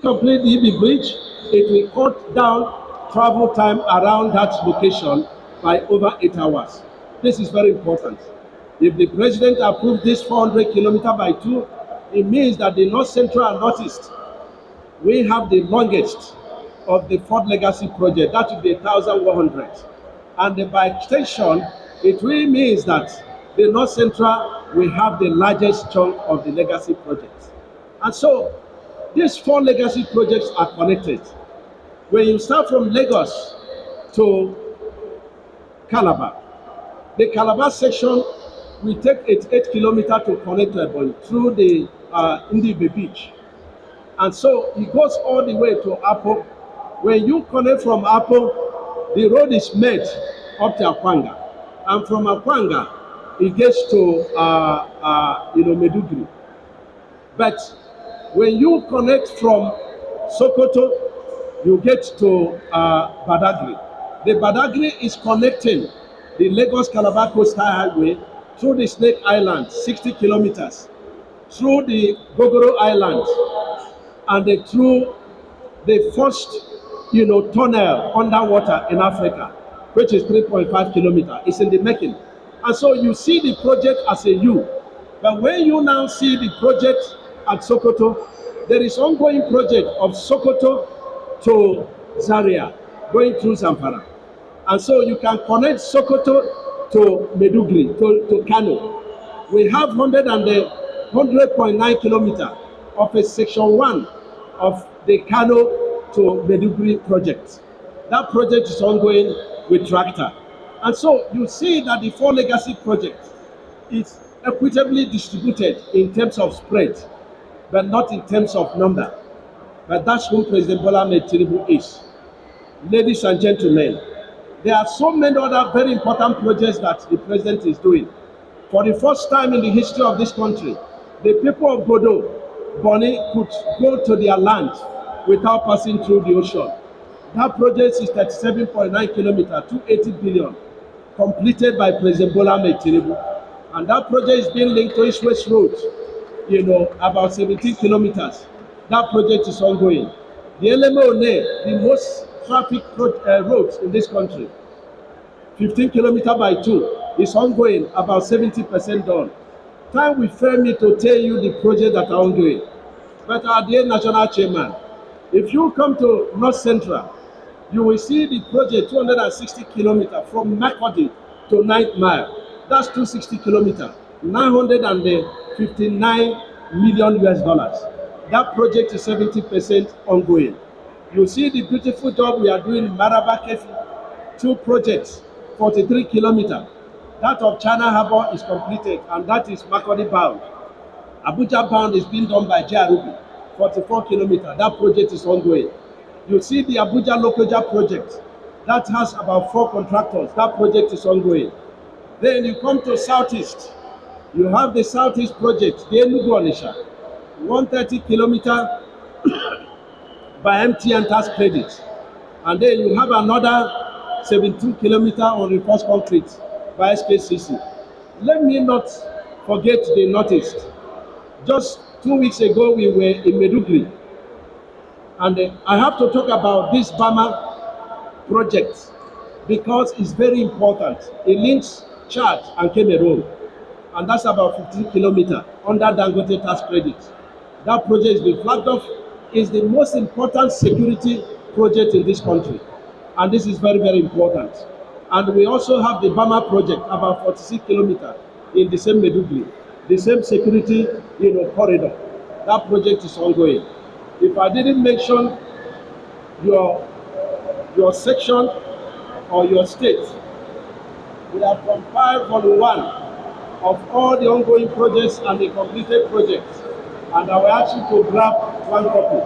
complete the EB bridge, it will cut down travel time around that location by over 8 hours. This is very important. If the president approves this 400 kilometer by two, it means that the North Central and Northeast, we have the longest of the Ford Legacy project. That will be 1,100. And by extension, it really means that the North Central will have the largest chunk of the legacy projects. And so these four legacy projects are connected. When you start from Lagos to Calabar, the Calabar section will take 88 kilometers to connect to Ebonyi through the Ndibe beach. And so it goes all the way to Apo. When you connect from Apo, the road is made up to Akwanga. And from Akwanga, it gets to Meduguri. But when you connect from Sokoto, you get to Badagry. The Badagry is connecting the Lagos-Calabar Coastal Highway through the Snake Island, 60 kilometers, through the Gogoro Island, and through the first tunnel underwater in Africa, which is 3.5 kilometers. It's in the making. And so you see the project as a U. But when you now see the project at Sokoto, there is ongoing project of Sokoto to Zaria, going through Zamfara. And so you can connect Sokoto to Meduguri, to Kano. We have 100.9 kilometers of a section 1 of the Kano to Meduguri project. That project is ongoing with tractor. And so you see that the four legacy projects is equitably distributed in terms of spread, but not in terms of number. But that's who President Bola Ahmed Tinubu is. Ladies and gentlemen, there are so many other very important projects that the president is doing. For the first time in the history of this country, the people of Bodo, Bonny, could go to their land without passing through the ocean. That project is 37.9 kilometers, 280 billion, completed by President Bola Ahmed Tinubu. And that project is being linked to East West Road, about 17 kilometers. That project is ongoing. The Eleme-One, the most traffic roads in this country, 15 kilometers by 2, is ongoing, about 70% done. Time will fail me to tell you the projects that are ongoing. But our dear national chairman, if you come to North Central, you will see the project 260 kilometers from Makurdi to 9th Mile. That's 260 kilometers, 959 million US dollars. That project is 70% ongoing. You see the beautiful job we are doing in Maraba Kefi, 2 projects, 43 kilometers. That of China Harbour is completed, and that is Makurdi bound. Abuja bound is being done by JRB, 44 kilometers. That project is ongoing. You see the Abuja Lokoja project, that has about 4 contractors. That project is ongoing. Then you come to Southeast. You have the Southeast project, the Enugu Onitsha, 130 kilometers by MTN tax credit. And then you have another 17 kilometers on reinforced concrete by SKCC. Let me not forget the Northeast. Just 2 weeks ago, we were in Meduguri. And I have to talk about this Bama project because it's very important. It links Chad and Cameroon. And that's about 15 kilometers under Dangote tax credit. That project has been flagged off. Is the most important security project in this country. And this is very, very important. And we also have the Bama project, about 46 kilometers in the same Meduguri, the same security corridor. That project is ongoing. If I didn't mention your section or your state, we have compiled volume 1 of all the ongoing projects and the completed projects. And I will ask you to grab 1 copy.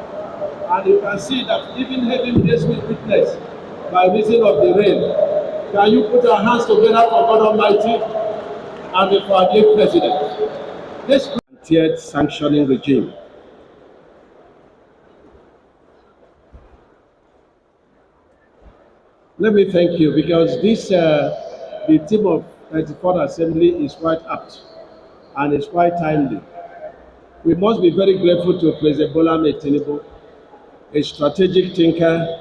And you can see that even heaven days will witness by reason of the rain. Can you put our hands together for God Almighty and for our dear President? This tiered sanctioning regime. Let me thank you because this, the theme of 34th Assembly is quite apt and it's quite timely. We must be very grateful to President Bola Ahmed Tinubu a strategic thinker,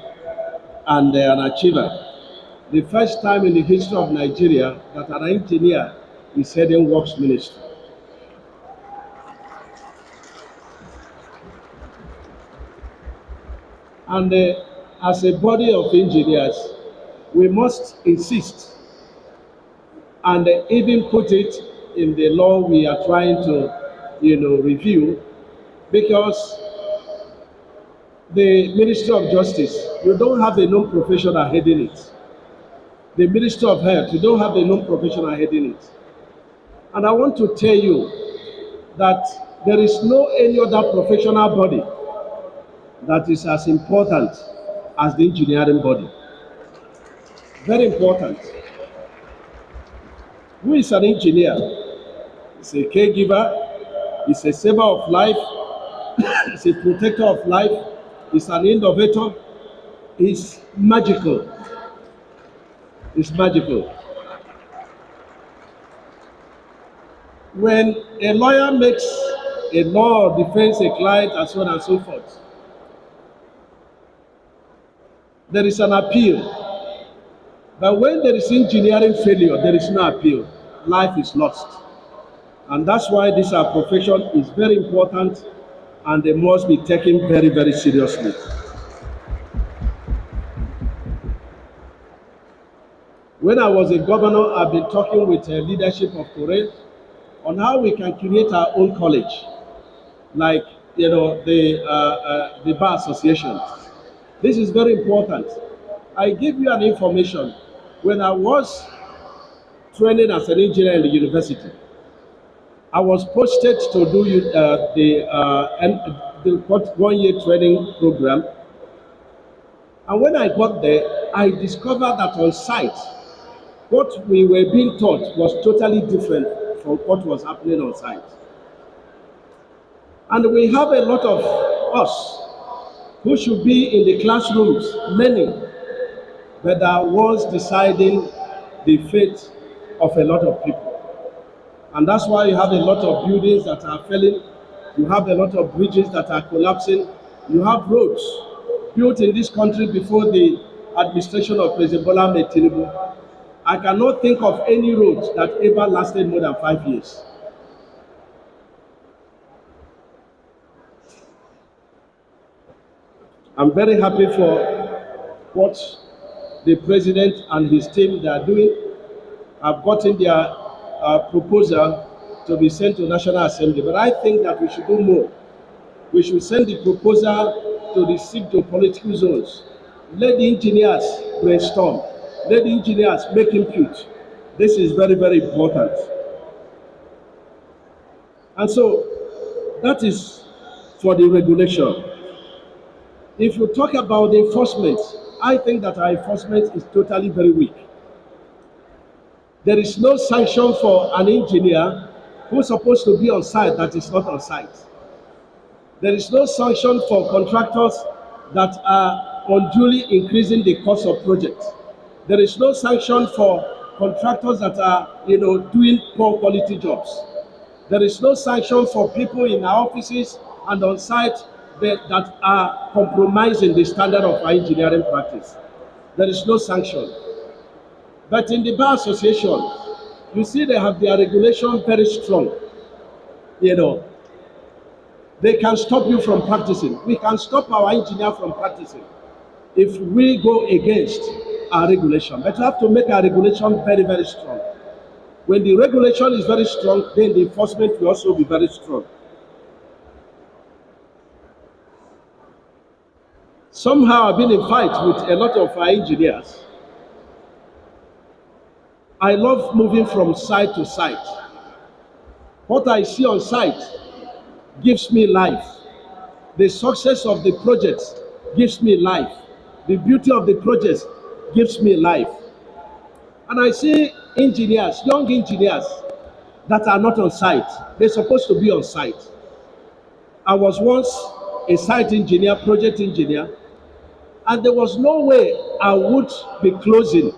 and an achiever. The first time in the history of Nigeria that an engineer is heading works ministry. And as a body of engineers, we must insist and even put it in the law we are trying to, review, because the Ministry of Justice, you don't have a known professional heading it. The Ministry of Health, you don't have a known professional heading it. And I want to tell you that there is no any other professional body that is as important as the engineering body. Very important. Who is an engineer? He's a caregiver, he's a saver of life, he's a protector of life, he's an innovator, he's magical. It's magical. When a lawyer makes a law or defends a client and so on and so forth, there is an appeal. But when there is engineering failure, there is no appeal. Life is lost. And that's why this our profession is very important and they must be taken very, very seriously. When I was a governor, I've been talking with the leadership of Korea on how we can create our own college, like the bar association. This is very important. I give you an information. When I was training as an engineer in the university, I was posted to do the 1 year training program. And when I got there, I discovered that on site, what we were being taught was totally different from what was happening on site. And we have a lot of us who should be in the classrooms learning, but are ones deciding the fate of a lot of people. And that's why you have a lot of buildings that are failing, you have a lot of bridges that are collapsing, you have roads built in this country before the administration of President Bola Ahmed Tinubu. I cannot think of any road that ever lasted more than 5 years. I'm very happy for what the president and his team they are doing. I've gotten their proposal to be sent to National Assembly, but I think that we should do more. We should send the proposal to the six political zones. Let the engineers brainstorm. Let the engineers make input. This is very, very important. And so that is for the regulation. If you talk about the enforcement, I think that our enforcement is totally very weak. There is no sanction for an engineer who's supposed to be on site that is not on site. There is no sanction for contractors that are unduly increasing the cost of projects. There is no sanction for contractors that are, doing poor quality jobs. There is no sanction for people in our offices and on site that are compromising the standard of our engineering practice. There is no sanction. But in the bar association, you see they have their regulation very strong. They can stop you from practicing. We can stop our engineer from practicing if we go against our regulation. But you have to make our regulation very, very strong. When the regulation is very strong, then the enforcement will also be very strong. Somehow I've been in fight with a lot of our engineers. I love moving from site to site. What I see on site gives me life. The success of the project gives me life. The beauty of the project gives me life. And I see engineers, young engineers, that are not on site. They're supposed to be on site. I was once a site engineer, project engineer, and there was no way I would be closing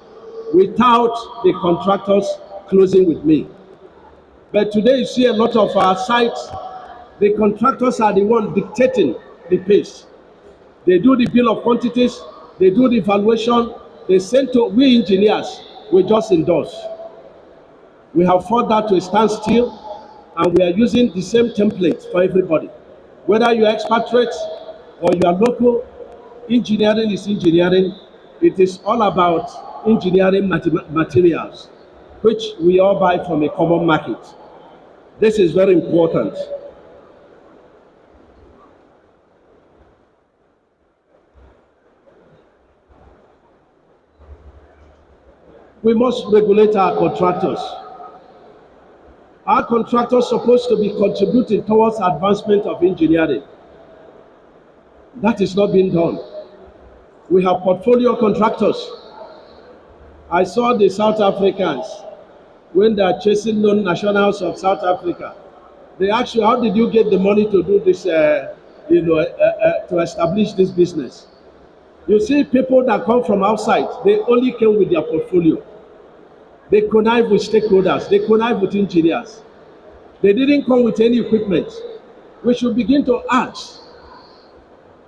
without the contractors closing with me. But today you see a lot of our sites, the contractors are the one dictating the pace. They do the bill of quantities, they do the evaluation, they send to we engineers, we just endorse. We have fought that to a standstill, and we are using the same template for everybody. Whether you are expatriate or you are local, engineering is engineering. It is all about engineering materials, which we all buy from a common market. This is very important. We must regulate our contractors. Our contractors are supposed to be contributing towards advancement of engineering. That is not being done. We have portfolio contractors. I saw the South Africans when they are chasing non-nationals of South Africa. They ask you, how did you get the money to do this, to establish this business? You see, people that come from outside, they only came with their portfolio. They connive with stakeholders, they connive with engineers. They didn't come with any equipment. We should begin to ask,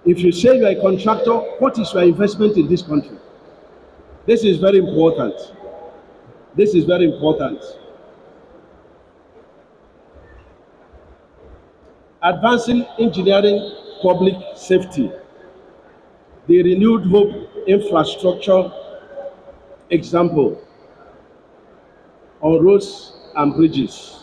if you say you're a contractor, what is your investment in this country? This is very important. This is very important. Advancing engineering public safety, the renewed hope infrastructure example on roads and bridges.